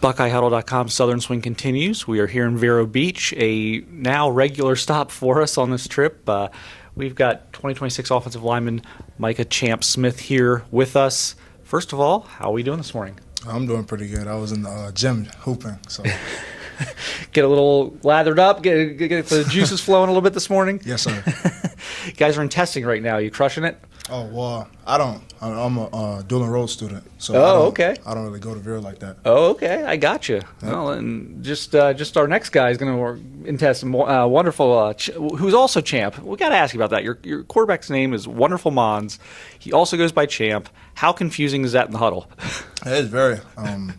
BuckeyeHuddle.com Southern Swing continues. We are here in Vero Beach, a now regular stop for us on this trip. We've got 2026 offensive lineman Micah Champ Smith here with us. First of all, how are we doing this morning? I'm doing pretty good. I was in the gym hooping, so Get a little lathered up, get the juices flowing a little bit this morning. yes, sir. You guys are in testing right now. You crushing it? Oh well, I don't. I'm a dual enrolled student, so Okay. I don't really go to Vero like that. Oh, okay. I got you. Well, and just our next guy is going to in test wonderful, who's also Champ. We got to ask you about that. Your quarterback's name is Wonderful Mons. He also goes by Champ. How confusing is that in the huddle? It is very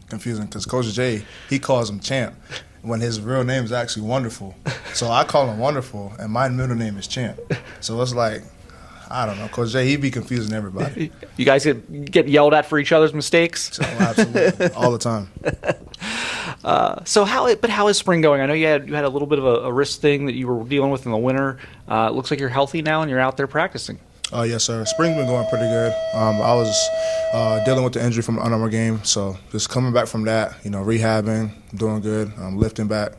confusing because Coach J, he calls him Champ when his real name is actually Wonderful. So I call him Wonderful, and my middle name is Champ. So it's like, I don't know. Coach J, he be confusing everybody. You guys get yelled at for each other's mistakes? So, absolutely, all the time. So how is spring going? I know you had a little bit of a wrist thing that you were dealing with in the winter. It looks like you're healthy now and you're out there practicing. Yes, sir. Spring's been going pretty good. I was dealing with the injury from the Under Armour game, so just coming back from that, rehabbing, doing good, lifting back,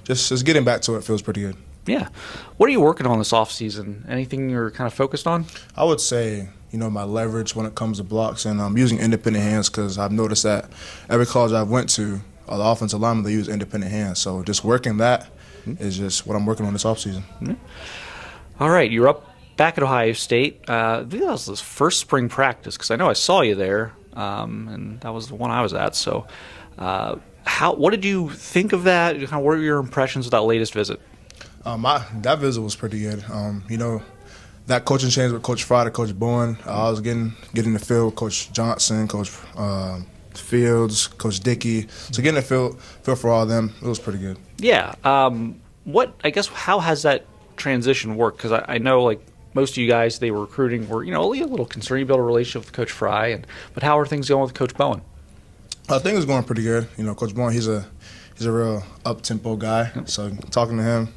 just getting back to it feels pretty good. Yeah. What are you working on this off season? Anything you're kind of focused on? I would say, my leverage when it comes to blocks, and I'm using independent hands because I've noticed that every college I've went to, the offensive linemen, they use independent hands. So just working that is just what I'm working on this offseason. Mm-hmm. All right. You're back at Ohio State. I think that was the first spring practice because I know I saw you there, and that was the one I was at. So what did you think of that? What were your impressions of that latest visit? That visit was pretty good. That coaching change with Coach Fry to Coach Bowen, I was getting the feel with Coach Johnson, Coach Fields, Coach Dickey. So getting the feel for all of them, it was pretty good. Yeah. How has that transition worked? Because I know like most of you guys they were recruiting were a little concerned. You built a relationship with Coach Fry, but how are things going with Coach Bowen? I think it's going pretty good. Coach Bowen, he's a real up-tempo guy. So talking to him,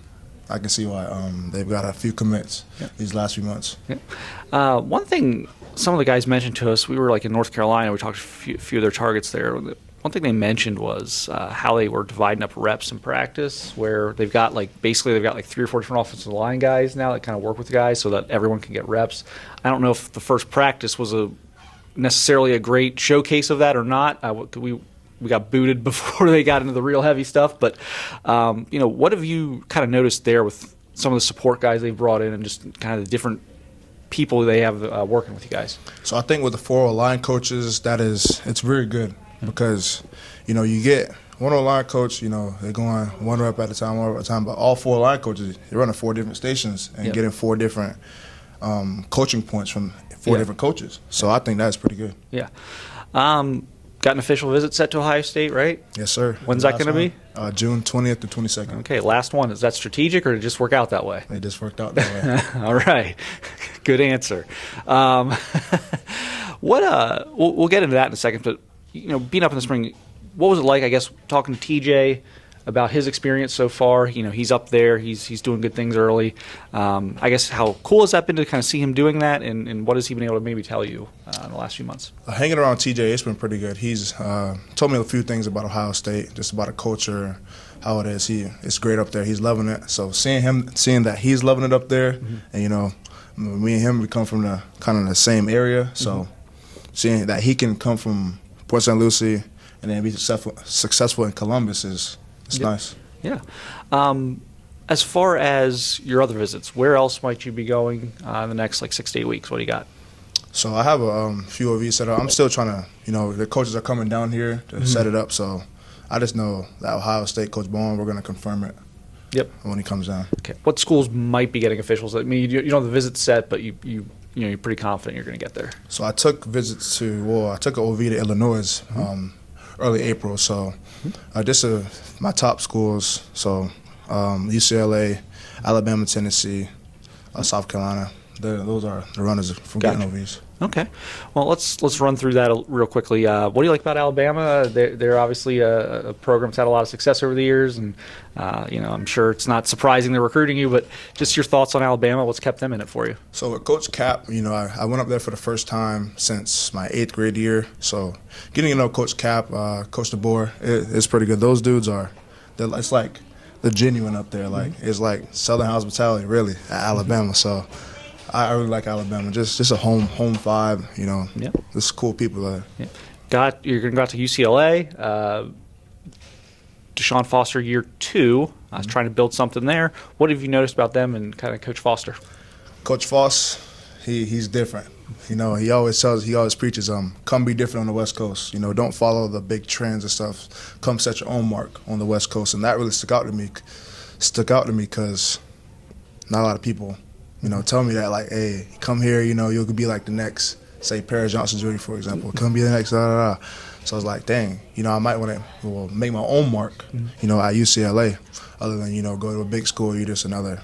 I can see why they've got a few commits these last few months. Yeah. One thing some of the guys mentioned to us, we were like in North Carolina, we talked to a few of their targets there. One thing they mentioned was how they were dividing up reps in practice, where they've got like 3 or 4 different offensive line guys now that kind of work with the guys so that everyone can get reps. I don't know if the first practice was necessarily a great showcase of that or not. We got booted before they got into the real heavy stuff. But, what have you kind of noticed there with some of the support guys they've brought in and just kind of the different people they have working with you guys? So I think with the 4 line coaches, it's very good because, you get one line coach, they're going one rep at a time, but all 4 line coaches, they're running 4 different stations and getting 4 different coaching points from 4 different coaches. So I think that's pretty good. Yeah. Got an official visit set to Ohio State, right? Yes, sir. When's that going to be? June 20th to 22nd. Okay, last one. Is that strategic or did it just work out that way? It just worked out that way. All right. Good answer. We'll get into that in a second, but, being up in the spring, what was it like, I guess, talking to TJ about his experience so far? He's up there. He's doing good things early. I guess how cool has that been to kind of see him doing that, and what has he been able to maybe tell you in the last few months? Hanging around TJ, it's been pretty good. He's told me a few things about Ohio State, just about the culture, how it is. It's great up there. He's loving it. So seeing that he's loving it up there, and me and him, we come from the kind of the same area. So seeing that he can come from Port St. Lucie and then be successful in Columbus is nice. Yeah. As far as your other visits, where else might you be going in the next 6 to 8 weeks? What do you got? So I have a few of these set up. I'm still trying to, the coaches are coming down here to set it up. So I just know that Ohio State, Coach Bowen, we're going to confirm it. Yep. When he comes down. Okay. What schools might be getting officials? I mean, you don't have the visit set, but you're pretty confident you're going to get there. So I took visits I took an OV to Illinois early April. So this are my top schools. So UCLA, Alabama, Tennessee, South Carolina. Those are the runners from getting OVs. Okay. Well, let's run through that real quickly. What do you like about Alabama? They're obviously a program that's had a lot of success over the years, and I'm sure it's not surprising they're recruiting you. But just your thoughts on Alabama? What's kept them in it for you? So with Coach Cap, I went up there for the first time since my 8th grade year. So getting to know Coach Cap, Coach DeBoer, it's pretty good. Those dudes it's like they're genuine up there. Like it's like Southern hospitality, really, at Alabama. So I really like Alabama. Just a home vibe. Yep. Just cool people there. Yep. You're going to go out to UCLA. Deshaun Foster, year 2. I was trying to build something there. What have you noticed about them and kind of Coach Foster? Coach Foss, he's different. He always preaches, come be different on the West Coast. Don't follow the big trends and stuff. Come set your own mark on the West Coast, and that really stuck out to me because not a lot of people, tell me that, like, hey, come here, you could be like the next, say, Paris Johnson Jr., for example. Come be the next, da da da. So I was like, dang, I might want to make my own mark, at UCLA, other than, go to a big school. You're just another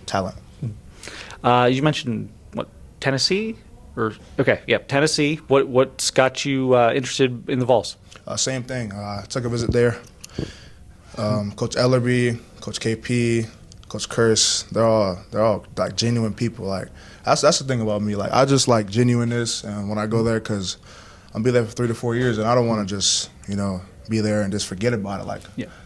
talent. You mentioned, Tennessee? Tennessee. What's got you interested in the Vols? Same thing. I took a visit there. Coach Ellerby, Coach KP, Coach Curse, they're all like genuine people. Like that's the thing about me. Like I just like genuineness, and when I go there, because I'll be there for 3 to 4 years, and I don't want to just be there and just forget about it. Like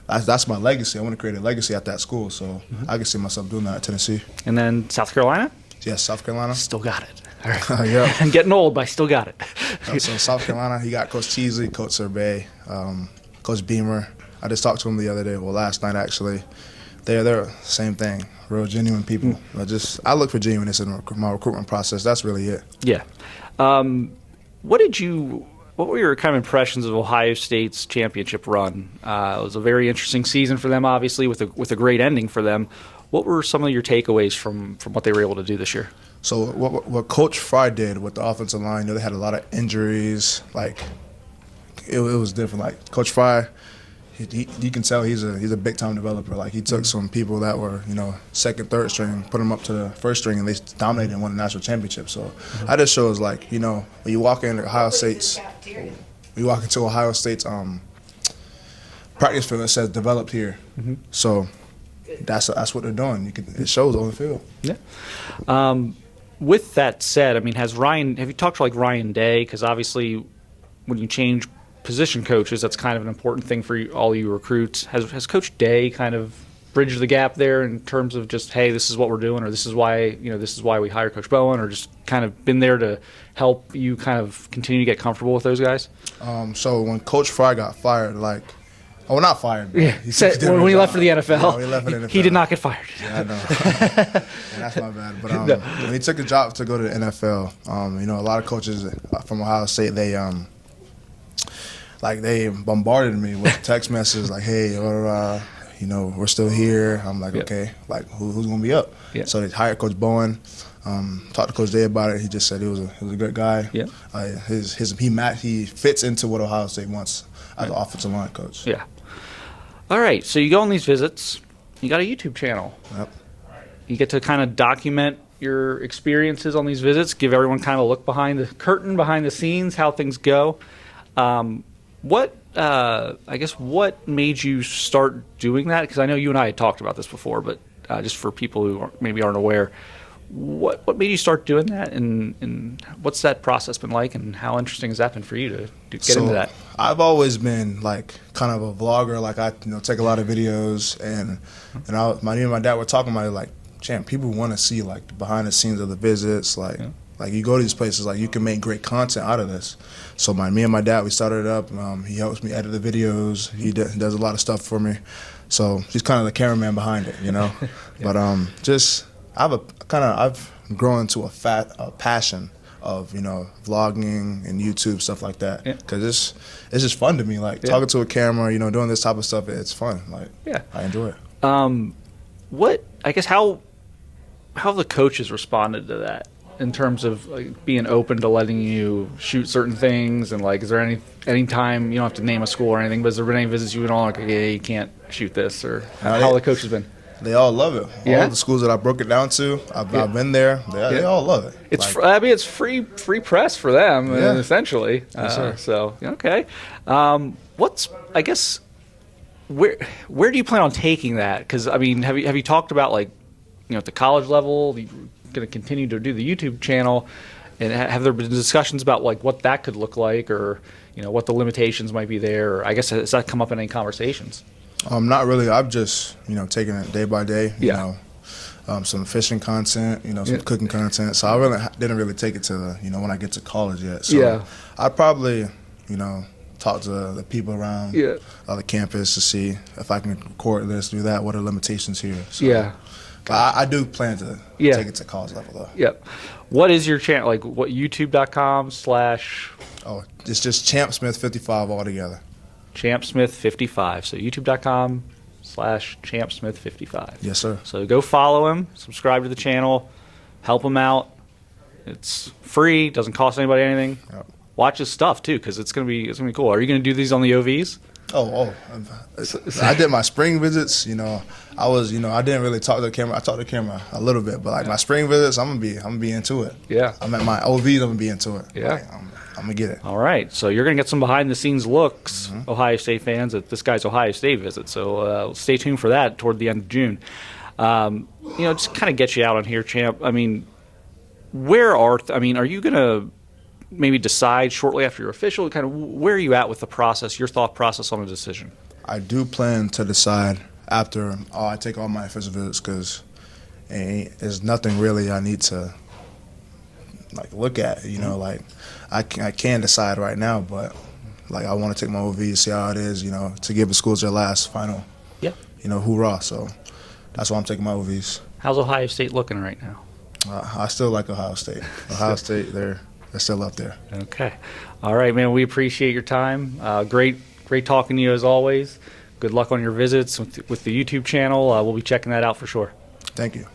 that's my legacy. I want to create a legacy at that school, so I can see myself doing that at Tennessee. And then South Carolina? Yes, South Carolina. Still got it. All right. Yeah. I'm getting old, but I still got it. So South Carolina, he got Coach Teasley, Coach Sorbet, Coach Beamer. I just talked to him the other day, last night actually. They're same thing, real genuine people. I look for genuineness in my recruitment process. That's really it. Yeah. What were your kind of impressions of Ohio State's championship run? It was a very interesting season for them, obviously, with a great ending for them. What were some of your takeaways from what they were able to do this year? So what Coach Fry did with the offensive line, they had a lot of injuries. Like it was different. Like Coach Fry, you can tell he's a big time developer. Like he took some people that were second, third string, put them up to the first string, and they dominated and won the national championship. So that just shows when you walk into Ohio State's practice field, it says developed here. So that's what they're doing. It shows on the field. Yeah. With that said, have you talked to Ryan Day? Because obviously, when you change position coaches, that's kind of an important thing for all you recruits. Has Coach Day kind of bridged the gap there in terms of just, hey, this is what we're doing, or this is why we hired Coach Bowen, or just kind of been there to help you kind of continue to get comfortable with those guys? So when Coach Fry got fired, not fired. Yeah. When he left for the NFL, he left for the NFL. He did not get fired. Yeah, I know. Yeah, that's my bad. But when he took a job to go to the NFL, a lot of coaches from Ohio State, they bombarded me with text messages like, "Hey, we're still here." I'm like, "Okay, who's gonna be up?" Yeah. So they hired Coach Bowen. Talked to Coach Day about it. He just said he was a good guy. Yeah. He fits into what Ohio State wants as an offensive line coach. Yeah. All right. So you go on these visits. You got a YouTube channel. Yep. You get to kind of document your experiences on these visits, give everyone kind of a look behind the curtain, behind the scenes, how things go. What made you start doing that? Because I know you and I had talked about this before, but just for people who maybe aren't aware, what made you start doing that, and what's that process been like, and how interesting has that been for you to get into that? I've always been kind of a vlogger. I take a lot of videos, and me and my dad were talking about it. Like, Champ, people want to see the behind the scenes of the visits. Like you go to these places, you can make great content out of this. So me and my dad, we started it up. He helps me edit the videos. He does a lot of stuff for me. So he's kind of the cameraman behind it, Yeah. But I've grown into a passion of vlogging and YouTube, stuff like that, because it's just fun to me. Talking to a camera, doing this type of stuff, it's fun. I enjoy it. How have the coaches responded to that in terms of being open to letting you shoot certain things, and is there any time, you don't have to name a school or anything, but has there been any visits you went on yeah, you can't shoot this, or how the coaches been? They all love it. Yeah? All of the schools that I broke it down to, I've been there. They all love it. It's it's free press for them, essentially. Yes, sir. So okay, I guess where do you plan on taking that? Because I mean, have you talked about, like, at the college level, you're going to continue to do the YouTube channel, and have there been discussions about, like, what that could look like, or what the limitations might be there? Or I guess, has that come up in any conversations? Not really. I've just taking it day by day. Yeah. Some fishing content, some cooking content. So I didn't really take it to the when I get to college yet. So I'd probably talk to the people around the campus to see if I can record this, do that. What are the limitations here? So, but I do plan to take it to college level though. Yep. What is your channel? Like, what, YouTube.com/? Oh, it's just Champ Smith 55 altogether. Champ Smith 55. So YouTube.com/Champ Smith 55. Yes, sir. So go follow him, subscribe to the channel, help him out. It's free, doesn't cost anybody anything. Yep. Watch his stuff too, because it's gonna be cool. Are you gonna do these on the OVs? I did my spring visits. I didn't really talk to the camera. I talked to the camera a little bit, but like my spring visits, I'm gonna be into it. Yeah. I'm at my OVs. I'm gonna be into it. Yeah. Like, I'm gonna get it. All right. So you're gonna get some behind the scenes looks, Ohio State fans, at this guy's Ohio State visit. So stay tuned for that toward the end of June. Just kind of get you out on here, Champ. I mean, are you gonna maybe decide shortly after your official? Kind of, where are you at with the process? Your thought process on a decision? I do plan to decide after I take all my official visits, because there's nothing really I need to look at. Like I can decide right now, but I want to take my OV, see how it is. To give the schools their last final. Yeah. Hoorah! So that's why I'm taking my OVs. How's Ohio State looking right now? I still like Ohio State. Ohio State, they're still up there. Okay. All right, man. We appreciate your time. Great talking to you as always. Good luck on your visits with the YouTube channel. We'll be checking that out for sure. Thank you.